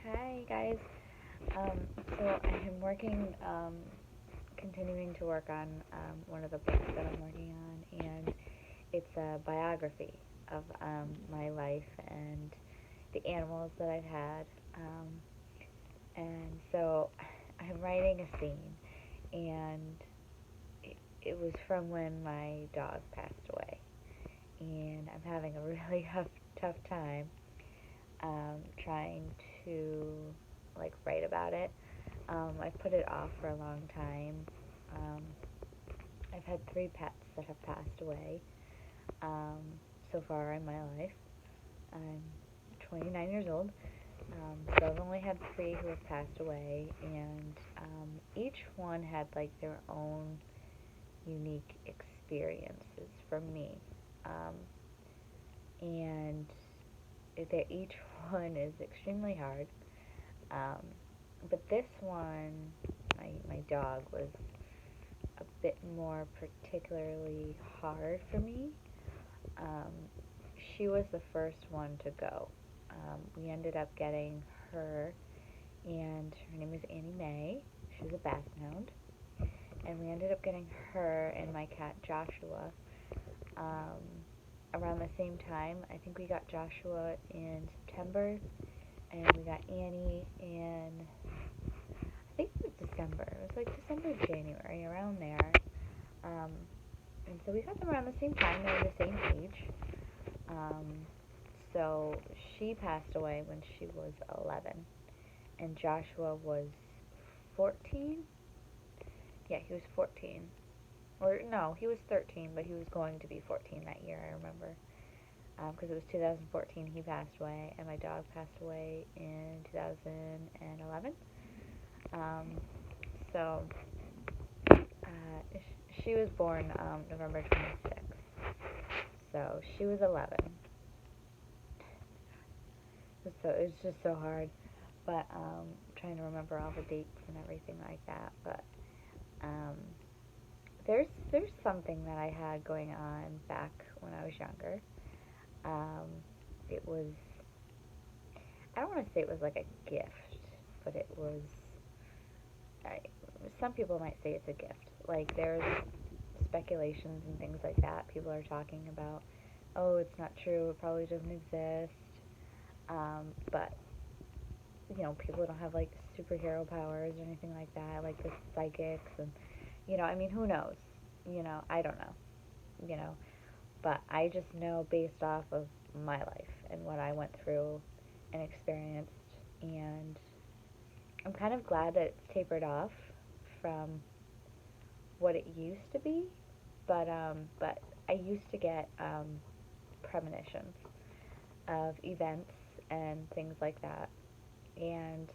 Hi guys. So I'm continuing to work on one of the books that I'm working on, and it's a biography of my life and the animals that I've had. And so I'm writing a scene, and it was from when my dog passed away, and I'm having a really tough time trying to write about it. I've put it off for a long time. Um, I've had three pets that have passed away um, so far in my life. I'm 29 years old, so I've only had three who have passed away, and each one had their own unique experiences from me, um, and each one is extremely hard. Um, but this one, my dog was a bit more particularly hard for me. Um, she was the first one to go. We ended up getting her, and her name is Annie Mae. She's a basset hound, and we ended up getting her and my cat Joshua um, around the same time. I think we got Joshua in September, and we got Annie in, I think it was December. It was December, January, around there. Um, and so we got them around the same time. They were the same age. Um, so she passed away when she was 11, and Joshua was 14. Yeah, he was 14. Or no, he was 13, but he was going to be 14 that year. I remember because it was 2014 he passed away, and my dog passed away in 2011. Um, so she was born November 26th. So she was 11. So it's just so hard. But trying to remember all the dates and everything like that. But um, there's something that I had going on back when I was younger. Um, it was, I don't want to say it was like a gift, but it was. I, some people might say it's a gift. There's speculations and things like that. People are talking about, oh, it's not true. It probably doesn't exist. But people don't have superhero powers or anything like that, like the psychics, and I mean, who knows? I don't know. You know, but I just know based off of my life and what I went through and experienced, and I'm kind of glad that it's tapered off from what it used to be, but I used to get premonitions of events and things like that, and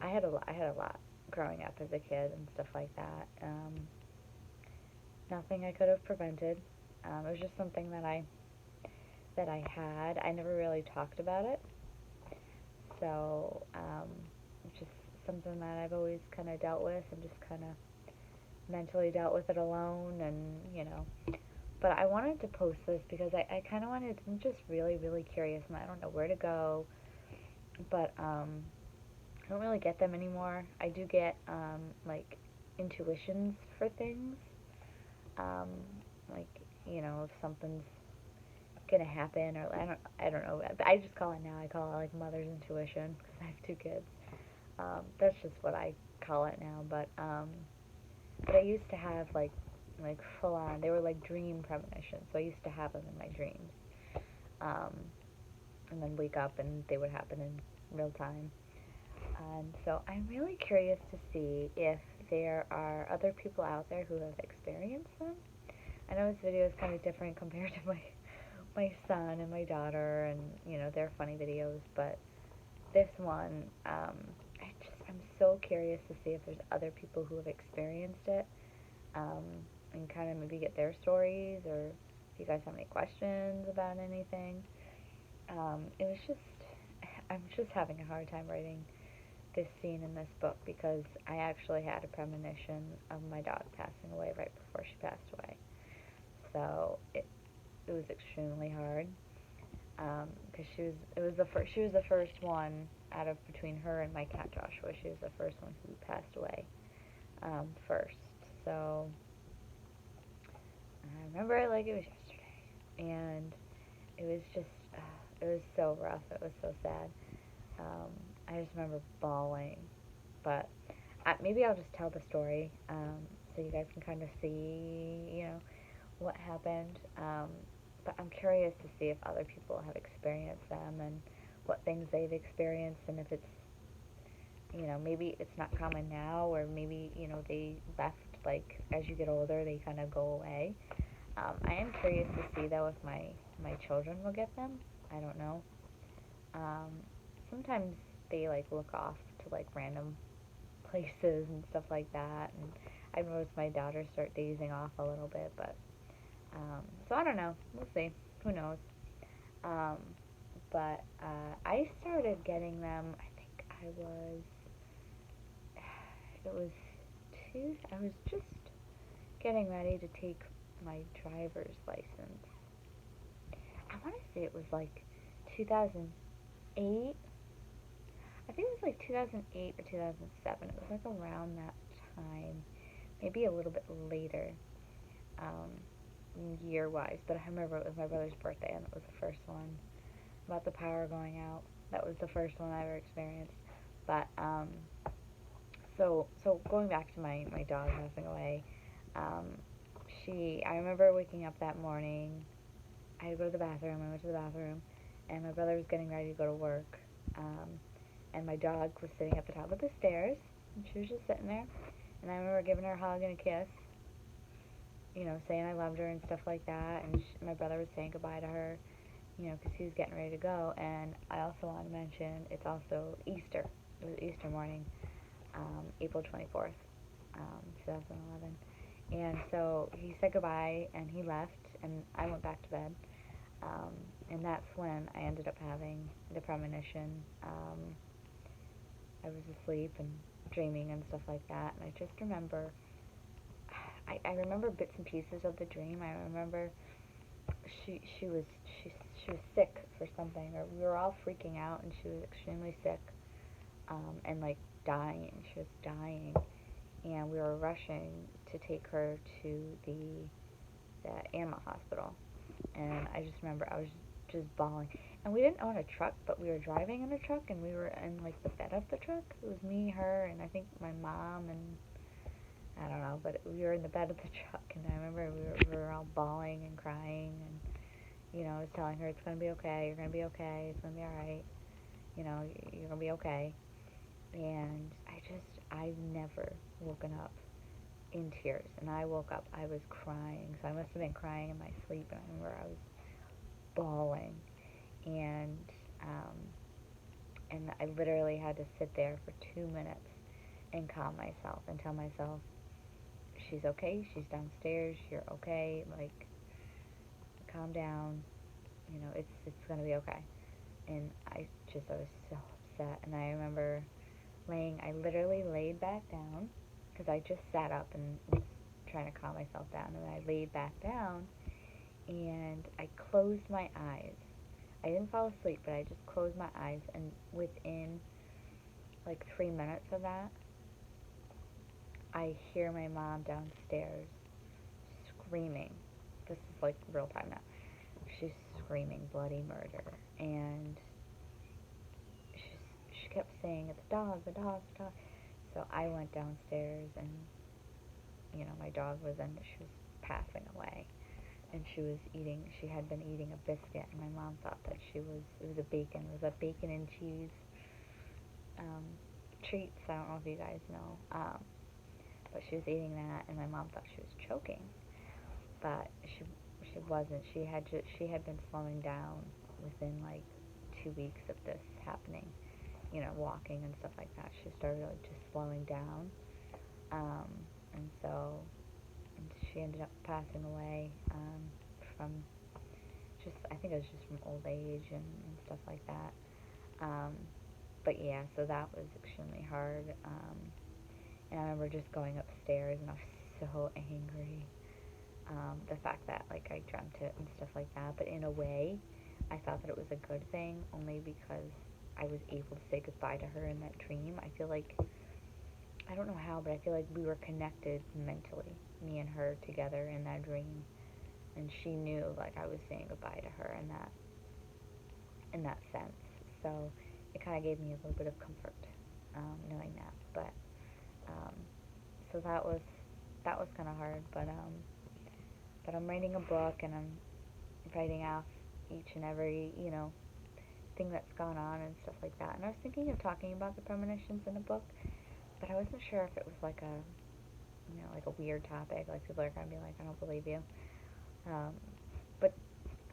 I had a lot growing up as a kid and stuff like that. Nothing I could have prevented. It was just something that I had. I never really talked about it, so it's just something that I've always kind of dealt with and just kind of mentally dealt with it alone, and But I wanted to post this because I kind of wanted. I'm just really curious, and I don't know where to go, but I don't really get them anymore. I do get intuitions for things, um, like if something's gonna happen, or I don't know. But I just call it now. I call it mother's intuition because I have two kids. That's just what I call it now. But I used to have full on. They were like dream premonitions, so I used to have them in my dreams, um, and then wake up and they would happen in real time. And so I'm really curious to see if there are other people out there who have experienced them. I know this video is kind of different compared to my son and my daughter, and their funny videos, but this one, I'm so curious to see if there's other people who have experienced it, um, and kind of maybe get their stories, or if you guys have any questions about anything. It was just, I'm just having a hard time writing this scene in this book because I actually had a premonition of my dog passing away right before she passed away. So it was extremely hard. because she was the first one out of between her and my cat Joshua. She was the first one who passed away first. So I remember it like it was yesterday, and it was just it was so rough. It was so sad. I just remember bawling, but maybe I'll just tell the story so you guys can kind of see, what happened. But I'm curious to see if other people have experienced them and what things they've experienced, and if it's, maybe it's not common now, or maybe, they left, like, as you get older, they kind of go away. I am curious to see, though, if my children will get them. I don't know. Um, Sometimes they, like, look off to, like, random places and stuff like that, and I've noticed my daughters start dazing off a little bit, but, so I don't know. We'll see. Who knows? Um, but, I started getting them, I think it was I was just getting ready to take my driver's license. I want to say it was like 2008. I think it was like 2008 or 2007. It was like around that time, maybe a little bit later, um, year-wise. But I remember it was my brother's birthday, and it was the first one about the power going out. That was the first one I ever experienced. But so going back to my dog passing away, um, I remember waking up that morning. I had to go to the bathroom. I went to the bathroom, and my brother was getting ready to go to work. And my dog was sitting at the top of the stairs, and she was just sitting there. And I remember giving her a hug and a kiss, saying I loved her and stuff like that. And my brother was saying goodbye to her, because he was getting ready to go. And I also want to mention it's also Easter. It was Easter morning, April 24th, 2011. And so he said goodbye, and he left, and I went back to bed. And that's when I ended up having the premonition. I was asleep and dreaming and stuff like that, and I just remember, I remember bits and pieces of the dream. I remember she was sick for something, or we were all freaking out, and she was extremely sick, and like dying. She was dying, and we were rushing to take her to the animal hospital. And I just remember I was just bawling. And we didn't own a truck, but we were driving in a truck, and we were in like the bed of the truck. It was me, her, and I think my mom, and I don't know, but we were in the bed of the truck, and I remember we were all bawling and crying, and I was telling her it's gonna be okay, you're gonna be okay, it's gonna be all right, you're gonna be okay. And I've never woken up in tears, and I woke up, I was crying, so I must have been crying in my sleep, and I remember I was bawling, and um, and I literally had to sit there for 2 minutes and calm myself and tell myself, she's okay, she's downstairs, you're okay, like, calm down, it's gonna be okay. And I was so upset, and I remember I literally laid back down, because I just sat up and was trying to calm myself down, and I laid back down, and I closed my eyes. I didn't fall asleep, but I just closed my eyes, and within like 3 minutes of that, I hear my mom downstairs screaming. This is like real time now. She's screaming bloody murder, and she kept saying, "It's a dog, the dog, the dog." So I went downstairs, and my dog was she was passing away, and she had been eating a biscuit, and my mom thought that it was a bacon and cheese treats. I don't know if you guys know, but she was eating that, and my mom thought she was choking, but she wasn't. She had been slowing down within like 2 weeks of this happening, walking and stuff like that. She started like just slowing down, and so she ended up passing away from I think it was just from old age and stuff like that. But yeah, so that was extremely hard. And I remember just going upstairs, and I was so angry. The fact that like I dreamt it and stuff like that, but in a way, I thought that it was a good thing only because I was able to say goodbye to her in that dream. I feel like, I don't know how, but I feel like we were connected mentally, me and her together in that dream, and she knew like I was saying goodbye to her in that sense. So it kind of gave me a little bit of comfort, knowing that. Um, so that was kind of hard, but I'm writing a book and I'm writing off each and every thing that's gone on and stuff like that. And I was thinking of talking about the premonitions in a book, but I wasn't sure if it was like like a weird topic. Like people are gonna be like, I don't believe you. Um, but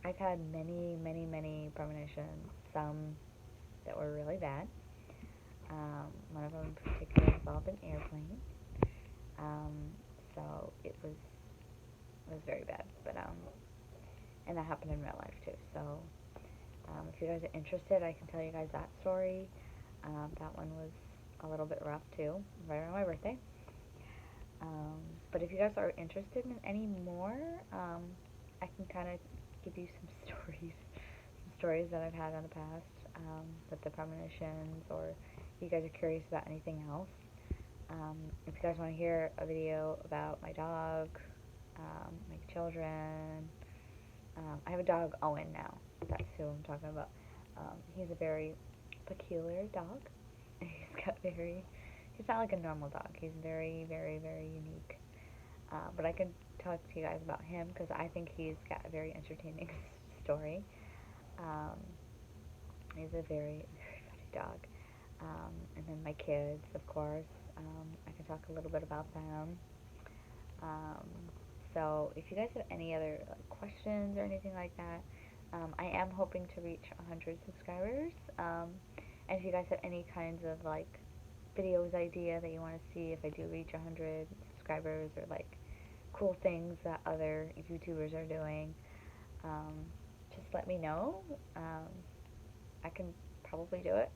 I've had many, many, many premonitions. Some that were really bad. One of them in particular involved an airplane. Um, so it was very bad. And that happened in real life too. So if you guys are interested, I can tell you guys that story. That one was a little bit rough too, right around my birthday. But if you guys are interested in any more, I can kind of give you some stories that I've had in the past with the premonitions, or if you guys are curious about anything else. If you guys want to hear a video about my dog, my children, I have a dog, Owen, now. That's who I'm talking about. He's a very peculiar dog. He's not like a normal dog. He's very, very, very unique. But I can talk to you guys about him because I think he's got a very entertaining story. Um, he's a very, very funny dog. And then my kids, of course. I can talk a little bit about them. Um, so if you guys have any other questions or anything like that, I am hoping to reach 100 subscribers. And if you guys have any kinds of videos idea that you want to see if I do reach 100 subscribers, or cool things that other YouTubers are doing, just let me know. I can probably do it.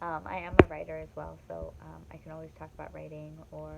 I am a writer as well, so I can always talk about writing, or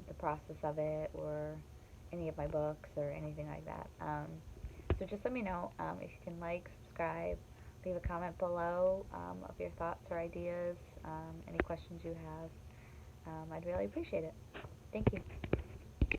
the process of it, or any of my books or anything like that. So just let me know if you can subscribe, leave a comment below of your thoughts or ideas, any questions you have. I'd really appreciate it. Thank you.